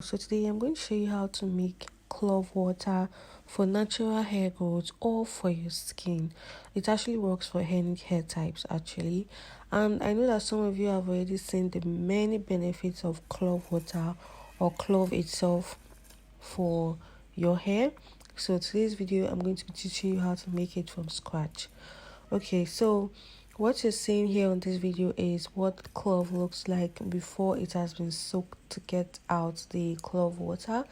So today I'm going to show you how to make clove water for natural hair growth or for your skin. It actually works for any hair types actually, and I know that some of you have already seen the many benefits of clove water or clove itself for your hair. So today's video I'm going to be teaching you how to make it from scratch. Okay, so what you're seeing here on this video is what clove looks like before it has been soaked to get out the clove water,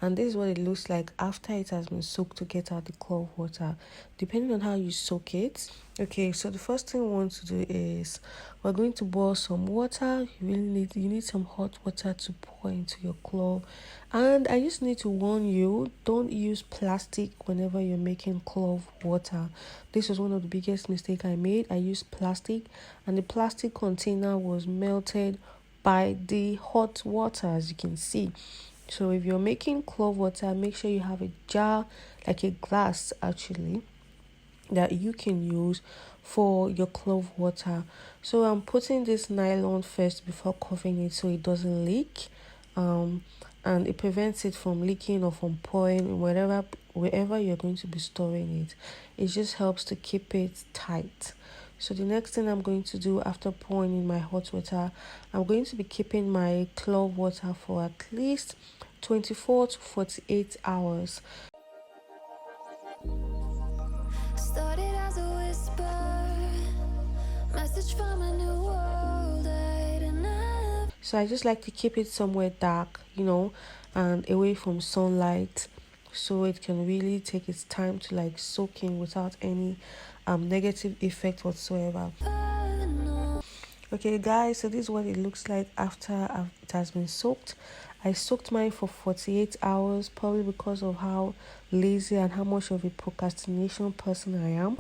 and this is what it looks like after it has been soaked to get out the clove water, depending on how you soak it. Okay, so the first thing we want to do is we're going to boil some water. You need some hot water to pour into your clove, and I just need to warn you, don't use plastic whenever you're making clove water. This was one of the biggest mistakes I made. I used plastic, and the plastic container was melted by the hot water, as you can see. So if you're making clove water, make sure you have a jar, like a glass actually, that you can use for your clove water. So I'm putting this nylon first before covering it so it doesn't leak, and it prevents it from leaking or from pouring wherever you're going to be storing it. It just helps to keep it tight. So the next thing I'm going to do after pouring in my hot water, I'm going to be keeping my clove water for at least 24 to 48 hours. Started as a whisper, message from a new world I didn't have. So I just like to keep it somewhere dark, and away from sunlight, so it can really take its time to like soak in without any negative effect whatsoever. Okay guys, so this is what it looks like after it has been soaked. I soaked mine for 48 hours, probably because of how lazy and how much of a procrastination person I am.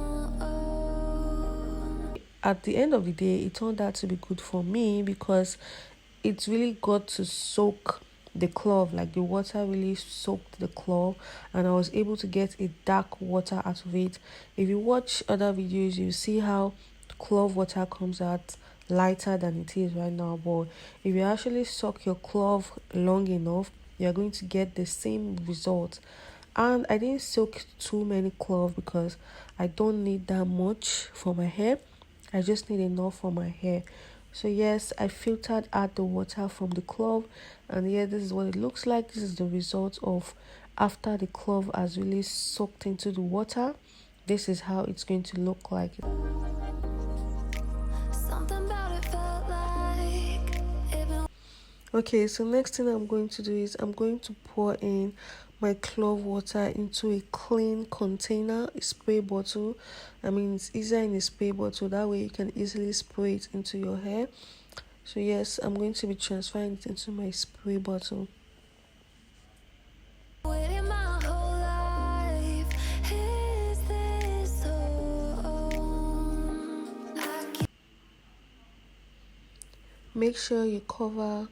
At the end of the day, it turned out to be good for me because it really got to soak the clove, like the water really soaked the clove, and I was able to get a dark water out of it. If you watch other videos, you see how clove water comes out lighter than it is right now, but if you actually soak your clove long enough, you're going to get the same result. And I didn't soak too many clove because I don't need that much for my hair. I just need enough for my hair. So yes, I filtered out the water from the clove, and yeah, this is what it looks like. This is the result of after the clove has really soaked into the water. This is how it's going to look like. Okay, so next thing I'm going to do is I'm going to pour in my clove water into a clean container, a spray bottle. I mean, it's easier in a spray bottle, that way you can easily spray it into your hair. So yes, I'm going to be transferring it into my spray bottle. Make sure you cover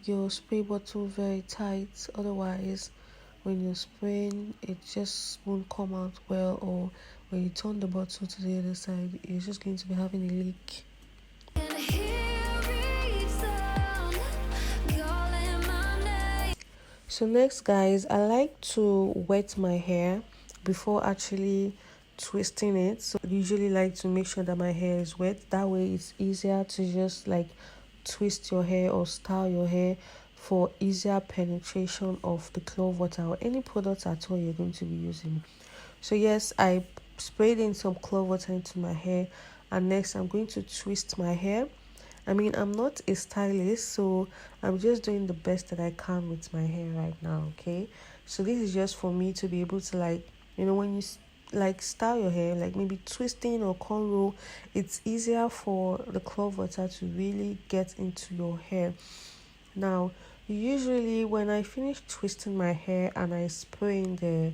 your spray bottle very tight, otherwise when you're spraying it just won't come out well, or when you turn the bottle to the other side you're just going to be having a leak. So next guys, I like to wet my hair before actually twisting it. So I usually like to make sure that my hair is wet, that way it's easier to just like twist your hair or style your hair for easier penetration of the clove water or any products at all you're going to be using. So yes, I sprayed in some clove water into my hair, and next I'm going to twist my hair. I mean, I'm not a stylist, so I'm just doing the best that I can with my hair right now, okay? So this is just for me to be able to like, when you like style your hair, like maybe twisting or cornrow, it's easier for the clove water to really get into your hair. Now usually when I finish twisting my hair and I spray in the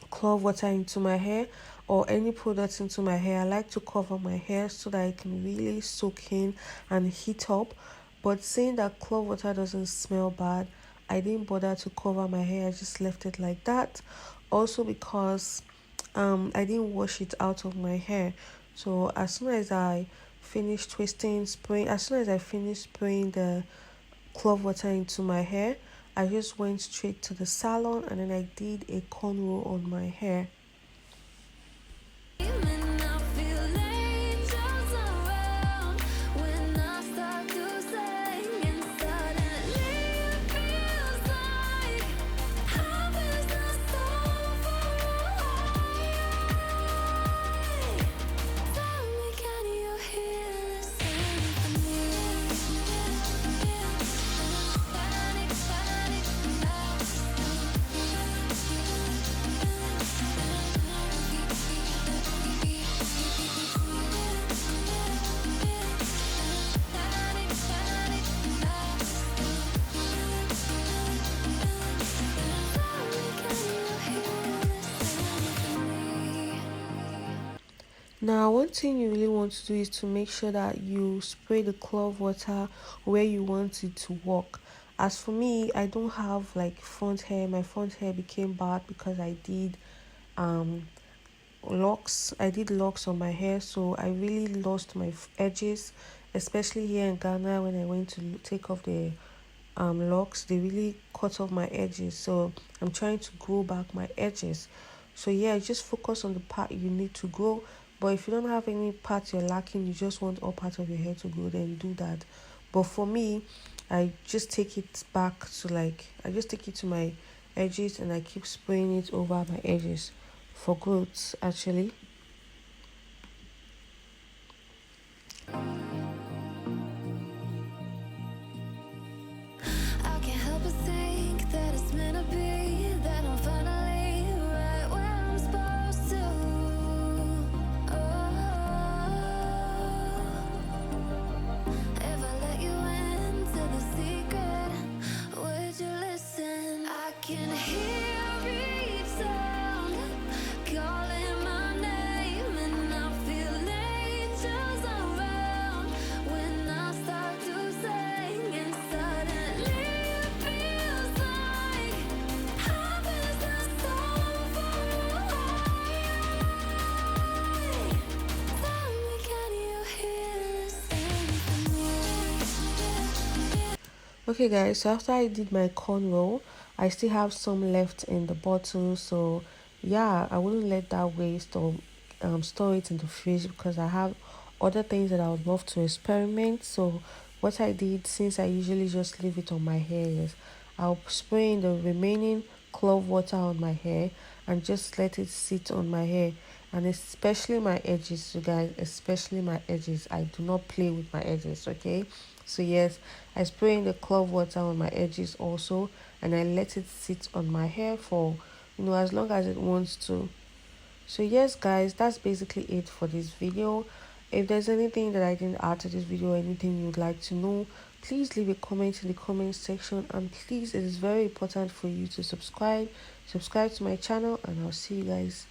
clove water into my hair or any products into my hair, I like to cover my hair so that I can really soak in and heat up. But seeing that clove water doesn't smell bad, I didn't bother to cover my hair. I just left it like that, also because I didn't wash it out of my hair. So as soon as I finished spraying the clove water into my hair. I just went straight to the salon and then I did a cornrow on my hair. Now, one thing you really want to do is to make sure that you spray the clove water where you want it to work. As for me, I don't have like front hair. My front hair became bad because I did um locks. I did locks on my hair, so I really lost my edges, especially here in Ghana when I went to take off the locks. They really cut off my edges, so I'm trying to grow back my edges. So yeah, just focus on the part you need to grow. But if you don't have any parts you're lacking, you just want all parts of your hair to grow, then do that. But for me, I just take it back to I just take it to my edges and I keep spraying it over my edges for growth actually. I can't help but think that it's meant to be, that I'm finally right where I'm supposed to. If I let you into the secret, would you listen? I can hear each sound calling my name, and I feel angels around when I start to sing, and suddenly it feels like heaven's not so far away. Tell me, can you hear the symphony? Okay guys, so after I did my cornrow, I still have some left in the bottle, so yeah, I wouldn't let that waste or store it in the fridge because I have other things that I would love to experiment. So what I did, since I usually just leave it on my hair, is I'll spray in the remaining clove water on my hair and just let it sit on my hair, and especially my edges, you guys, especially my edges. I do not play with my edges, okay? So yes, I spray in the clove water on my edges also, and I let it sit on my hair for as long as it wants to. So yes guys, that's basically it for this video. If there's anything that I didn't add to this video or anything you'd like to know, please leave a comment in the comment section, and please, it is very important for you to subscribe to my channel, and I'll see you guys